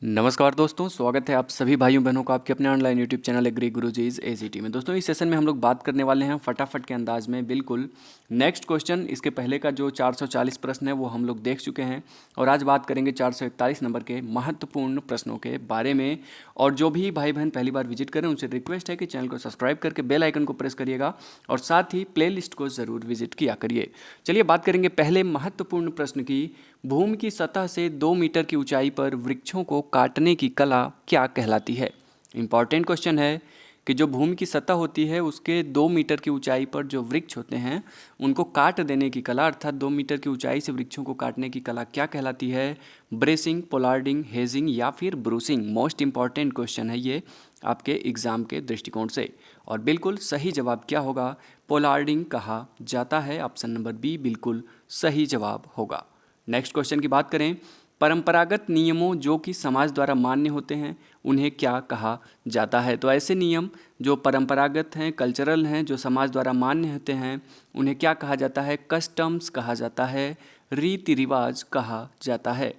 नमस्कार दोस्तों, स्वागत है आप सभी भाइयों बहनों का आपके अपने online YouTube channel agri Gurujis ACT में। दोस्तों इस सेशन में हम लोग बात करने वाले हैं फटाफट के अंदाज में बिल्कुल नेक्स्ट क्वेश्चन। इसके पहले का जो 440 प्रश्न है वो हम लोग देख चुके हैं और आज बात करेंगे 441 नंबर के महत्वपूर्ण प्रश्नों के बारे में। और जो भी भाई बहन पहली बार विजिट करें उनसे रिक्वेस्ट है कि चैनल को सब्सक्राइब करके बेल आइकन को प्रेस करिएगा और साथ ही प्ले लिस्ट को ज़रूर विजिट किया करिए। चलिए बात करेंगे पहले महत्वपूर्ण प्रश्न की। भूमि की सतह से 2 मीटर की ऊंचाई पर वृक्षों को काटने की कला क्या कहलाती है। इंपॉर्टेंट क्वेश्चन है कि जो भूमि की सतह होती है उसके 2 मीटर की ऊंचाई पर जो वृक्ष होते हैं उनको काट देने की कला, अर्थात 2 मीटर की ऊंचाई से वृक्षों को काटने की कला क्या कहलाती है। ब्रेसिंग, पोलार्डिंग, हेजिंग या फिर ब्रूसिंग। मोस्ट इंपॉर्टेंट क्वेश्चन है ये आपके एग्जाम के दृष्टिकोण से। और बिल्कुल सही जवाब क्या होगा, पोलार्डिंग कहा जाता है। ऑप्शन नंबर बी बिल्कुल सही जवाब होगा। नेक्स्ट क्वेश्चन की बात करें, परंपरागत नियमों जो कि समाज द्वारा मान्य होते हैं उन्हें क्या कहा जाता है। तो ऐसे नियम जो परंपरागत हैं, कल्चरल हैं, जो समाज द्वारा मान्य होते हैं उन्हें क्या कहा जाता है। कस्टम्स कहा जाता है, रीति रिवाज कहा जाता है।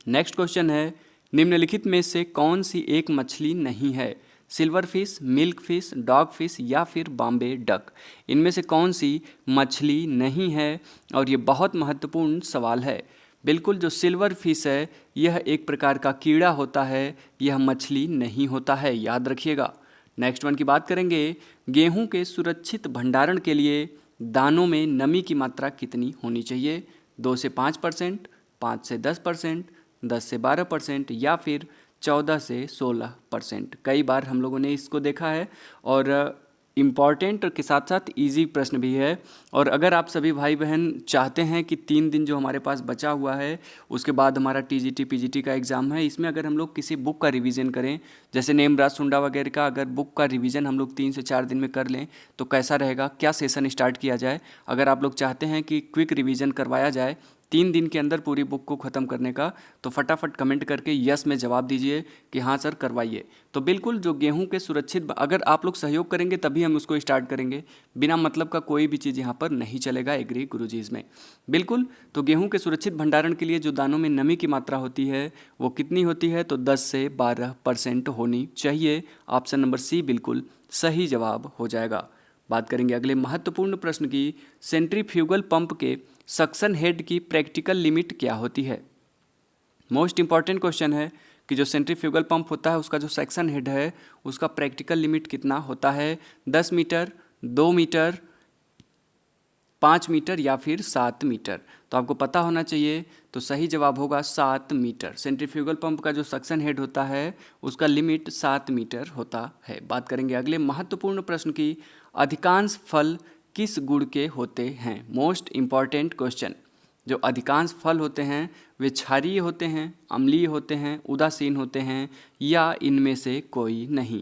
नेक्स्ट क्वेश्चन है, निम्नलिखित में से कौन सी एक मछली नहीं है। Silver fish, milk fish, dog fish या फिर बॉम्बे डक। इनमें से कौन सी मछली नहीं है। और ये बहुत महत्वपूर्ण सवाल है। बिल्कुल जो सिल्वर फिश है यह एक प्रकार का कीड़ा होता है, यह मछली नहीं होता है, याद रखिएगा। नेक्स्ट वन की बात करेंगे, गेहूं के सुरक्षित भंडारण के लिए दानों में नमी की मात्रा कितनी होनी चाहिए। 2 से 5%, 5 से 10%, 10 से 12% या फिर 14 से 16%। कई बार हम लोगों ने इसको देखा है और इम्पॉर्टेंट के साथ साथ इजी प्रश्न भी है। और अगर आप सभी भाई बहन चाहते हैं कि 3 दिन जो हमारे पास बचा हुआ है उसके बाद हमारा टीजीटी पीजीटी का एग्ज़ाम है, इसमें अगर हम लोग किसी बुक का रिवीजन करें, जैसे नेमराज सुंडा वगैरह का अगर बुक का रिवीजन हम लोग 3 से 4 दिन में कर लें तो कैसा रहेगा, क्या सेशन स्टार्ट किया जाए। अगर आप लोग चाहते हैं कि क्विक रिवीजन करवाया जाए 3 दिन के अंदर पूरी बुक को ख़त्म करने का, तो फटाफट कमेंट करके यस में जवाब दीजिए कि हाँ सर करवाइए। तो बिल्कुल जो गेहूं के सुरक्षित, अगर आप लोग सहयोग करेंगे तभी हम उसको स्टार्ट करेंगे, बिना मतलब का कोई भी चीज़ यहाँ पर नहीं चलेगा एग्री गुरुजीज में। बिल्कुल तो गेहूं के सुरक्षित भंडारण के लिए जो दानों में नमी की मात्रा होती है वो कितनी होती है, तो 10 से 12% होनी चाहिए। ऑप्शन नंबर सी बिल्कुल सही जवाब हो जाएगा। बात करेंगे अगले महत्वपूर्ण प्रश्न की, सेंट्रीफ्यूगल पंप के सक्शन हेड की प्रैक्टिकल लिमिट क्या होती है। मोस्ट इंपॉर्टेंट क्वेश्चन है कि जो सेंट्रीफ्यूगल पंप होता है उसका जो सेक्शन हेड है उसका प्रैक्टिकल लिमिट कितना होता है। 10 मीटर, 2 मीटर, 5 मीटर या फिर 7 मीटर। तो आपको पता होना चाहिए, तो सही जवाब होगा 7 मीटर। सेंट्रीफ्यूगल पंप का जो सक्शन हेड होता है उसका लिमिट 7 मीटर होता है। बात करेंगे अगले महत्वपूर्ण प्रश्न की, अधिकांश फल किस गुण के होते हैं। Most important question. जो अधिकांश फल होते हैं वे क्षारीय होते हैं, अम्लीय होते हैं, उदासीन होते हैं या इनमें से कोई नहीं।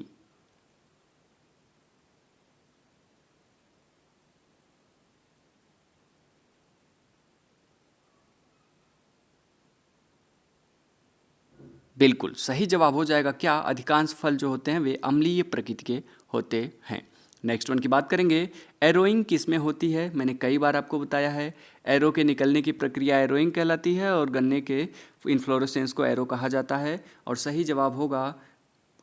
बिल्कुल सही जवाब हो जाएगा क्या, अधिकांश फल जो होते हैं वे अम्लीय प्रकृति के होते हैं। नेक्स्ट वन की बात करेंगे, एरोइंग किस में होती है। मैंने कई बार आपको बताया है, एरो के निकलने की प्रक्रिया एरोइंग कहलाती है और गन्ने के इन्फ्लोरेसेंस को एरो कहा जाता है। और सही जवाब होगा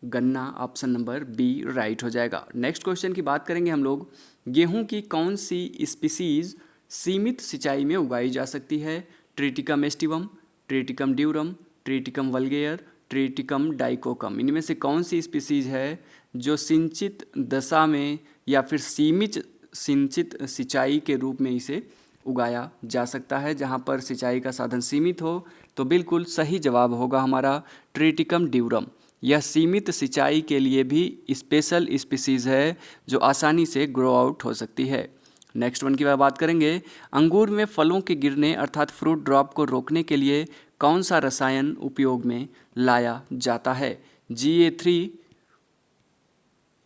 गन्ना, ऑप्शन नंबर बी राइट हो जाएगा। नेक्स्ट क्वेश्चन की बात करेंगे हम लोग, गेहूं की कौन सी स्पीसीज सीमित सिंचाई में उगाई जा सकती है। Triticum aestivum, Triticum durum, Triticum vulgare, Triticum dicoccum. इनमें से कौन सी स्पीसीज है जो सिंचित दशा में या फिर सीमित सिंचित सिंचाई के रूप में इसे उगाया जा सकता है, जहाँ पर सिंचाई का साधन सीमित हो। तो बिल्कुल सही जवाब होगा हमारा ट्रिटिकम ड्यूरम। यह सीमित सिंचाई के लिए भी स्पेशल स्पीसीज है जो आसानी से ग्रो आउट हो सकती है। नेक्स्ट वन की बात करेंगे, अंगूर में फलों के गिरने अर्थात फ्रूट ड्रॉप को रोकने के लिए कौन सा रसायन उपयोग में लाया जाता है। GA3,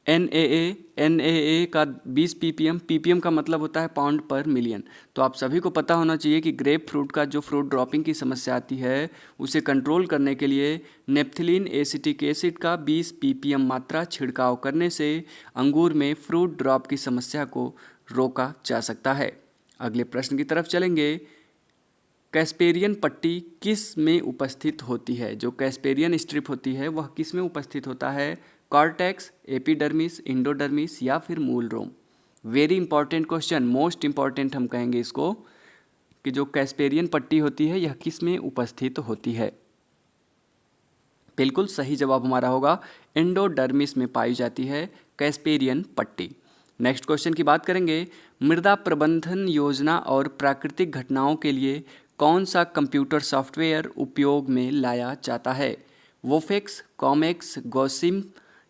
NAA का 20 ppm, ppm का मतलब होता है पाउंड पर मिलियन। तो आप सभी को पता होना चाहिए कि ग्रेप फ्रूट का जो फ्रूट ड्रॉपिंग की समस्या आती है उसे कंट्रोल करने के लिए नेप्थिलीन एसिटिक एसिड का 20 ppm मात्रा छिड़काव करने से अंगूर में फ्रूट ड्रॉप की समस्या को रोका जा सकता है। अगले प्रश्न की तरफ चलेंगे, कैस्पेरियन पट्टी किस में उपस्थित होती है? जो कैस्पेरियन स्ट्रिप होती है वह किस में उपस्थित होता है? कॉर्टेक्स, एपिडर्मिस, इंडोडर्मिस या फिर मूल रोम? Very important question, most important हम कहेंगे इसको, कि जो कैस्पेरियन पट्टी होती है यह किस में उपस्थित होती है? बिल्कुल सही जवाब हमारा होगा एंडोडर्मिस में पाई जाती है कैस्पेरियन पट्टी। नेक्स्ट क्वेश्चन की बात करेंगे, मृदा प्रबंधन योजना और प्राकृतिक घटनाओं के लिए कौन सा कंप्यूटर सॉफ्टवेयर उपयोग में लाया जाता है? वोफेक्स, कॉमेक्स, गॉसिम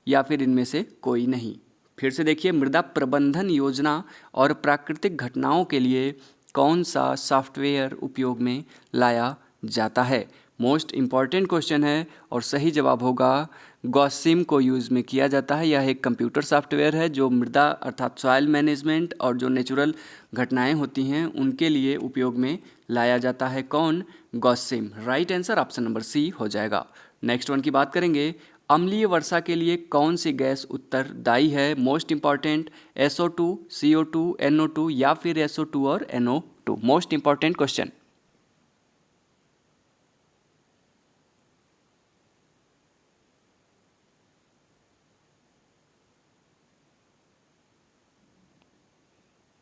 या फिर इनमें से कोई नहीं? फिर से देखिए, मृदा प्रबंधन योजना और प्राकृतिक घटनाओं के लिए कौन सा सॉफ्टवेयर उपयोग में लाया जाता है? मोस्ट इम्पॉर्टेंट क्वेश्चन है और सही जवाब होगा गॉसिम को यूज़ में किया जाता है। यह एक कंप्यूटर सॉफ्टवेयर है जो मृदा अर्थात सॉइल मैनेजमेंट और जो नेचुरल घटनाएं होती हैं उनके लिए उपयोग में लाया जाता है। कौन? गॉसिम। Right answer option number C हो जाएगा। नेक्स्ट वन की बात करेंगे, अम्लीय वर्षा के लिए कौन सी गैस उत्तरदायी है? Most important, SO2, CO2, NO2 या फिर SO2 और NO2? Most important question.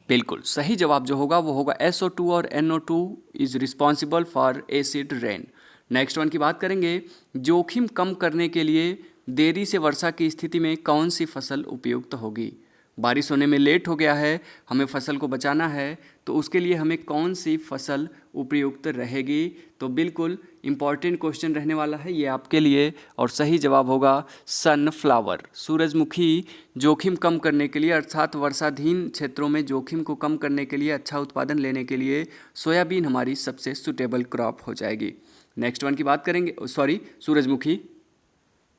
बिल्कुल सही जवाब जो होगा वो होगा SO2 और NO2 is responsible for acid rain. Next one की बात करेंगे, जोखिम कम करने के लिए देरी से वर्षा की स्थिति में कौन सी फसल उपयुक्त होगी? बारिश होने में लेट हो गया है, हमें फसल को बचाना है, तो उसके लिए हमें कौन सी फसल उपयुक्त रहेगी? तो बिल्कुल इम्पॉर्टेंट क्वेश्चन रहने वाला है ये आपके लिए और सही जवाब होगा सनफ्लावर, सूरजमुखी। जोखिम कम करने के लिए अर्थात वर्षाधीन क्षेत्रों में जोखिम को कम करने के लिए, अच्छा उत्पादन लेने के लिए सोयाबीन हमारी सबसे सुटेबल क्रॉप हो जाएगी। नेक्स्ट वन की बात करेंगे, सॉरी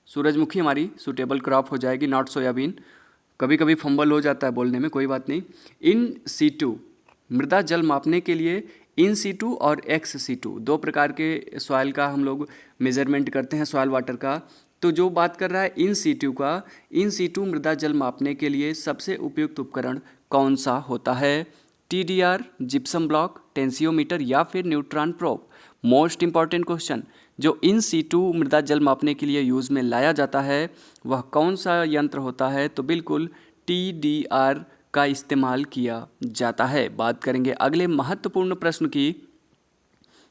सूरजमुखी हमारी सुटेबल क्रॉप हो जाएगी, नॉट सोयाबीन। कभी कभी फंबल हो जाता है बोलने में, कोई बात नहीं। इन सीटू, मृदा जल मापने के लिए इन सीटू और एक्स सीटू दो प्रकार के सॉइल का हम लोग मेजरमेंट करते हैं, सॉइल वाटर का। तो जो बात कर रहा है इन सीटू का, इन सीटू मृदा जल मापने के लिए सबसे उपयुक्त उपकरण कौन सा होता है? TDR, जिप्सम ब्लॉक, टेंसियोमीटर या फिर neutron probe? Most important question, जो इन सीटू मृदा जल मापने के लिए यूज़ में लाया जाता है वह कौन सा यंत्र होता है? तो बिल्कुल TDR का इस्तेमाल किया जाता है। बात करेंगे अगले महत्वपूर्ण प्रश्न की,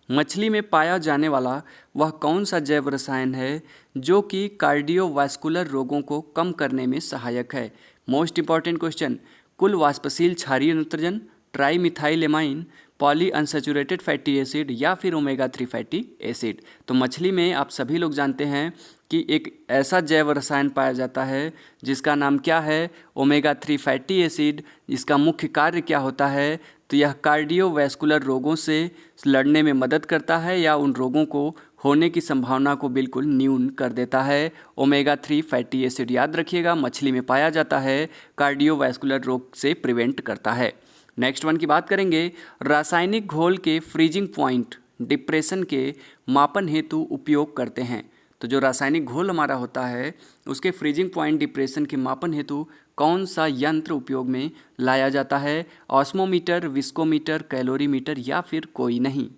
मछली में पाया जाने वाला वह कौन सा जैव रसायन है जो कि कार्डियोवास्कुलर रोगों को कम करने में सहायक है? मोस्ट इंपॉर्टेंट क्वेश्चन, कुल वाष्पशील क्षारीय nitrogen, trimethylamine, poly unsaturated fatty acid या फिर ओमेगा 3 फैटी एसिड? तो मछली में आप सभी लोग जानते हैं कि एक ऐसा जैव रसायन पाया जाता है जिसका नाम क्या है? Omega 3 fatty acid. इसका मुख्य कार्य क्या होता है? तो यह कार्डियोवैस्कुलर रोगों से लड़ने में मदद करता है या उन रोगों को होने की संभावना को बिल्कुल न्यून कर देता है। ओमेगा 3 फैटी एसिड याद रखिएगा, मछली में पाया जाता है, कार्डियोवैस्कुलर रोग से प्रिवेंट करता है। नेक्स्ट वन की बात करेंगे, रासायनिक घोल के फ्रीजिंग पॉइंट डिप्रेशन के मापन हेतु उपयोग करते हैं। तो जो रासायनिक घोल हमारा होता है उसके फ्रीजिंग पॉइंट डिप्रेशन के मापन हेतु कौन सा यंत्र उपयोग में लाया जाता है? ऑस्मोमीटर, विस्कोमीटर, कैलोरीमीटर या फिर कोई नहीं?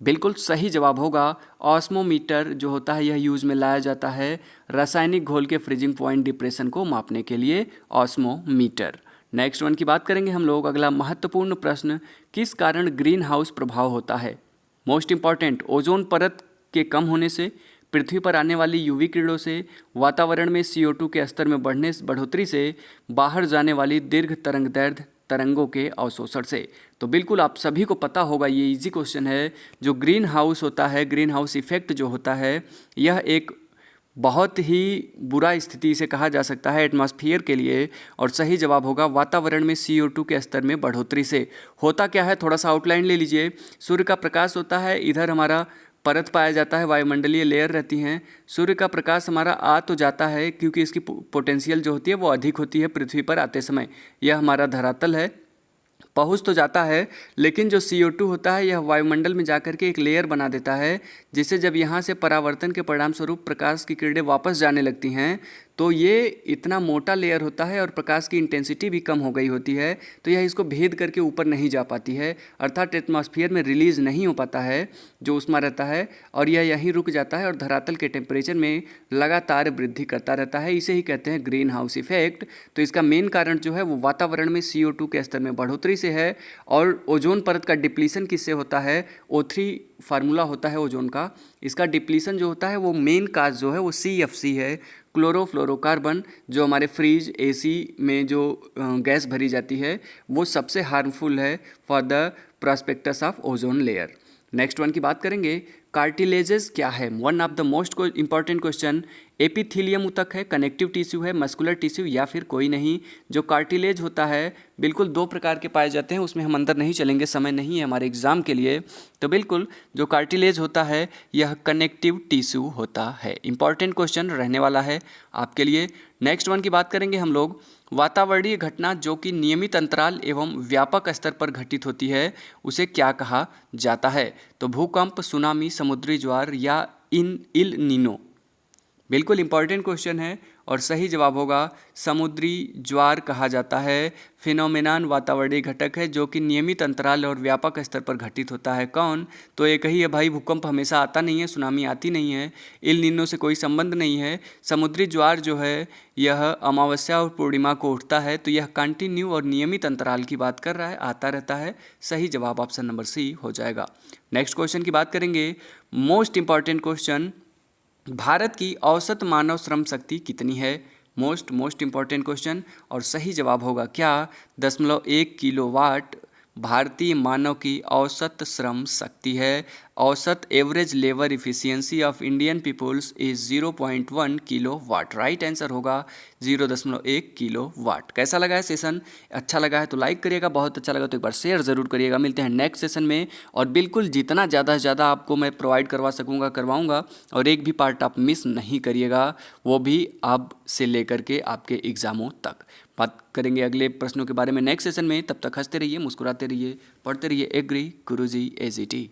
बिल्कुल सही जवाब होगा ऑस्मोमीटर जो होता है, यह यूज में लाया जाता है रासायनिक घोल के फ्रीजिंग पॉइंट डिप्रेशन को मापने के लिए, ऑस्मोमीटर। नेक्स्ट वन की बात करेंगे हम लोग, अगला महत्वपूर्ण प्रश्न, किस कारण ग्रीन हाउस प्रभाव होता है? मोस्ट इंपॉर्टेंट, ओजोन परत के कम होने से, पृथ्वी पर आने वाली यूवी किरणों से, वातावरण में CO2 के स्तर में बढ़ोतरी से, बाहर जाने वाली दीर्घ तरंगदैर्घ्य तरंगों के अवशोषण से? तो बिल्कुल आप सभी को पता होगा, ये इजी क्वेश्चन है। जो ग्रीन हाउस होता है, ग्रीन हाउस इफेक्ट जो होता है, यह एक बहुत ही बुरा स्थिति से कहा जा सकता है एटमॉस्फेयर के लिए, और सही जवाब होगा वातावरण में CO2 के स्तर में बढ़ोतरी से। होता क्या है, थोड़ा सा आउटलाइन ले लीजिए। सूर्य का प्रकाश होता है, इधर हमारा परत पाया जाता है, वायुमंडलीय लेयर रहती हैं। सूर्य का प्रकाश हमारा आ तो जाता है क्योंकि इसकी पोटेंशियल जो होती है वो अधिक होती है पृथ्वी पर आते समय। यह हमारा धरातल है, पहुंच तो जाता है, लेकिन जो CO2 होता है यह वायुमंडल में जाकर के एक लेयर बना देता है, जिससे जब यहाँ से परावर्तन के परिणाम स्वरूप प्रकाश की किरणें वापस जाने लगती हैं तो ये इतना मोटा लेयर होता है और प्रकाश की इंटेंसिटी भी कम हो गई होती है, तो यह इसको भेद करके ऊपर नहीं जा पाती है, अर्थात एटमॉस्फेयर में रिलीज़ नहीं हो पाता है जो ऊष्मा रहता है, और यह यहीं रुक जाता है और धरातल के टेम्परेचर में लगातार वृद्धि करता रहता है। इसे ही कहते हैं ग्रीन हाउस इफेक्ट। तो इसका मेन कारण जो है वो वातावरण में CO2 के स्तर में बढ़ोतरी से है। और ओजोन परत का डिप्लीशन किससे होता है? O3 फार्मूला होता है ओजोन का, इसका डिप्लीशन जो होता है वो मेन काज जो है वो CFC है, क्लोरोफ्लोरोकार्बन, जो हमारे फ्रिज AC में जो गैस भरी जाती है वो सबसे हार्मफुल है for the prospectus of ozone layer. Next one की बात करेंगे, कार्टिलेजेस क्या है? One of the most important question. Epithelium ऊतक है, कनेक्टिव टिश्यू है, मस्कुलर टिश्यू या फिर कोई नहीं। जो कार्टिलेज होता है बिल्कुल दो प्रकार के पाए जाते हैं, उसमें हम अंदर नहीं चलेंगे, समय नहीं है हमारे एग्जाम के लिए। तो बिल्कुल जो कार्टिलेज होता है यह कनेक्टिव टिश्यू होता है। इंपॉर्टेंट क्वेश्चन रहने वाला है आपके लिए। नेक्स्ट वन की बात करेंगे हम लोग, वातावरणीय घटना जो कि नियमित अंतराल एवं व्यापक स्तर पर घटित होती है उसे क्या कहा जाता है? तो भूकंप, सुनामी, समुद्री ज्वार या इल नीनो। बिल्कुल इंपॉर्टेंट क्वेश्चन है और सही जवाब होगा समुद्री ज्वार कहा जाता है। फिनोमेनन वातावरणीय घटक है जो कि नियमित अंतराल और व्यापक स्तर पर घटित होता है। कौन? तो एक ही है भाई, भूकंप हमेशा आता नहीं है, सुनामी आती नहीं है, इल नीनो से कोई संबंध नहीं है। समुद्री ज्वार जो है यह अमावस्या और पूर्णिमा को उठता है, तो यह कंटिन्यू और नियमित अंतराल की बात कर रहा है, आता रहता है। सही जवाब ऑप्शन नंबर C हो जाएगा। नेक्स्ट क्वेश्चन की बात करेंगे, मोस्ट इंपॉर्टेंट क्वेश्चन, भारत की औसत मानव श्रम शक्ति कितनी है? मोस्ट इंपॉर्टेंट क्वेश्चन, और सही जवाब होगा क्या? 0.1 किलोवाट भारतीय मानव की औसत श्रम शक्ति है। औसत average labour efficiency of Indian peoples is 0.1 kilowatt. Right answer होगा 0.1 किलोवाट। कैसा लगा है सेशन? अच्छा लगा है तो लाइक करिएगा, बहुत अच्छा लगा तो एक बार शेयर ज़रूर करिएगा। मिलते हैं नेक्स्ट सेशन में, और बिल्कुल जितना ज़्यादा से ज़्यादा आपको मैं प्रोवाइड करवा सकूँगा करवाऊँगा, और एक भी पार्ट आप मिस नहीं करिएगा, वो भी अब से लेकर के आपके एग्ज़ामों तक। बात करेंगे अगले प्रश्नों के बारे में नेक्स्ट सेशन में। तब तक हंसते रहिए, मुस्कुराते रहिए, पढ़ते रहिए एग्री गुरुजी AGT।